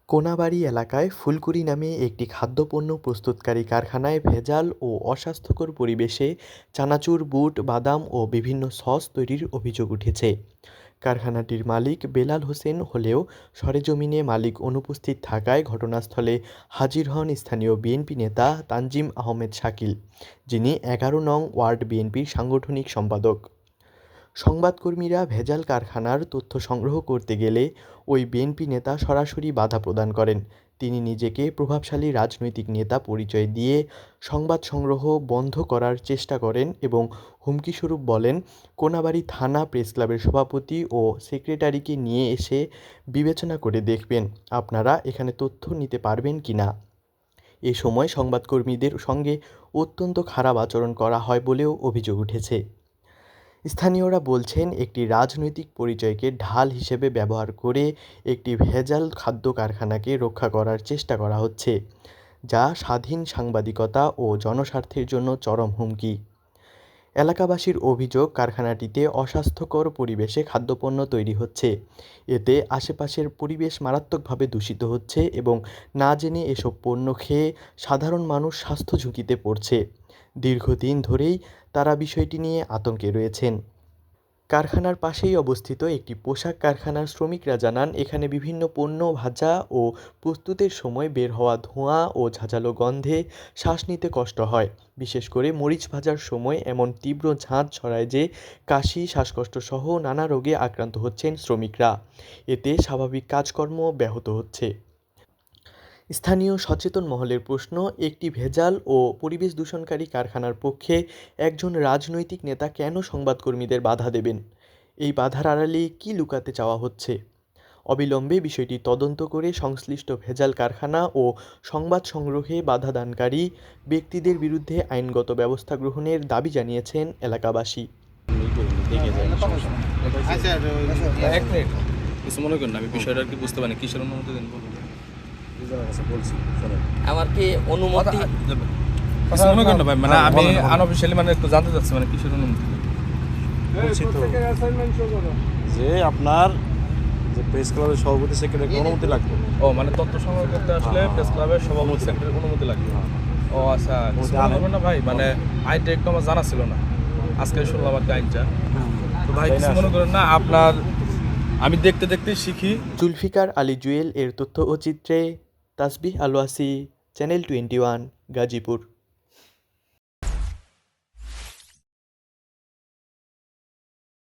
কোনাবাড়ী এলাকায় ফুলকুড়ি নামে একটি খাদ্যপণ্য প্রস্তুতকারী কারখানায় ভেজাল ও অস্বাস্থ্যকর পরিবেশে চানাচুর, বুট, বাদাম ও বিভিন্ন সস তৈরির অভিযোগ উঠেছে। কারখানাটির মালিক বেলাল হোসেন হলেও সরেজমিনে মালিক অনুপস্থিত থাকায় ঘটনাস্থলে হাজির হন স্থানীয় বিএনপি নেতা তানজিম আহমেদ শাকিল, যিনি ১১ নং ওয়ার্ড বিএনপির সাংগঠনিক সম্পাদক। সংবাদকর্মীরা ভেজাল কারখানার তথ্য সংগ্রহ করতে গেলে ওই বিএনপি নেতা সরাসরি বাধা প্রদান করেন। তিনি নিজেকে প্রভাবশালী রাজনৈতিক নেতা পরিচয় দিয়ে সংবাদ সংগ্রহ বন্ধ করার চেষ্টা করেন এবং হুমকিস্বরূপ বলেন, কোনাবাড়ী থানা প্রেসক্লাবের সভাপতি ও সেক্রেটারিকে নিয়ে এসে বিবেচনা করে দেখবেন আপনারা এখানে তথ্য নিতে পারবেন কিনা। এ সময় সংবাদকর্মীদের সঙ্গে অত্যন্ত খারাপ আচরণ করা হয় বলেও অভিযোগ উঠেছে। স্থানীয়রা বলছেন, একটি রাজনৈতিক পরিচয়কে ঢাল হিসেবে ব্যবহার করে একটি ভেজাল খাদ্য কারখানাকে রক্ষা করার চেষ্টা করা হচ্ছে, যা স্বাধীন সাংবাদিকতা ও জনস্বার্থের জন্য চরম হুমকি। এলাকাবাসীর অভিযোগ, কারখানাটিতে অস্বাস্থ্যকর পরিবেশে খাদ্যপণ্য তৈরি হচ্ছে। এতে আশেপাশের পরিবেশ মারাত্মকভাবে দূষিত হচ্ছে এবং না জেনে এসব পণ্য খেয়ে সাধারণ মানুষ স্বাস্থ্য ঝুঁকিতে পড়ছে। দীর্ঘদিন ধরেই তারা বিষয়টি নিয়ে আতঙ্কে রয়েছেন। কারখানার পাশেই অবস্থিত একটি পোশাক কারখানার শ্রমিকরা জানান, এখানে বিভিন্ন পণ্য ভাজা ও প্রস্তুতের সময় বের হওয়া ধোঁয়া ও ঝাঁঝালো গন্ধে শ্বাস নিতে কষ্ট হয়। বিশেষ করে মরিচ ভাজার সময় এমন তীব্র ঝাঁঝ ছড়ায় যে কাশি, শ্বাসকষ্ট সহ নানা রোগে আক্রান্ত হচ্ছেন শ্রমিকরা। এতে স্বাভাবিক কাজকর্ম ব্যাহত হচ্ছে। স্থানীয় সচেতন মহলের প্রশ্ন, একটি ভেজাল ও পরিবেশ দূষণকারী কারখানার পক্ষে একজন রাজনৈতিক নেতা কেন সংবাদকর্মীদের বাধা দেবেন? এই বাধার আড়ালে কী লুকাতে চাওয়া হচ্ছে? অবিলম্বে বিষয়টি তদন্ত করে সংশ্লিষ্ট ভেজাল কারখানা ও সংবাদ সংগ্রহে বাধাদানকারী ব্যক্তিদের বিরুদ্ধে আইনগত ব্যবস্থা গ্রহণের দাবি জানিয়েছেন এলাকাবাসী। মনে করেন আমি বিষয়টা আর কি বুঝতে পারি কিসের অনুমতি দেন আমার কি অনুমতি মনে করেন না ভাই, মানে আমি আনঅফিশিয়ালি মানে একটু জানতে চাচ্ছি মানে কিসের অনুমতি বলছি তো যে আপনার যে প্রেস ক্লাবের সভাপতি সেক্রেটারি অনুমতি লাগবে। ও মানে তথ্য সংগ্রহ করতে আসলে প্রেস ক্লাবের সভাপতি সেক্রেটারির অনুমতি লাগবে। ও আচ্ছা, কিছু না ভাই, মানে আইনটা একটু আমার জানা ছিল না, আজকে শুনলাম আর কি আইনটা। তো ভাই কিছু মনে করেন না, আপনার আমি দেখতে দেখতে শিখি। জুলফিকার আলী জুয়েল এর তথ্য ও চিত্রে তাসবিহ আল ওয়াসি, চ্যানেল 21, গাজীপুর।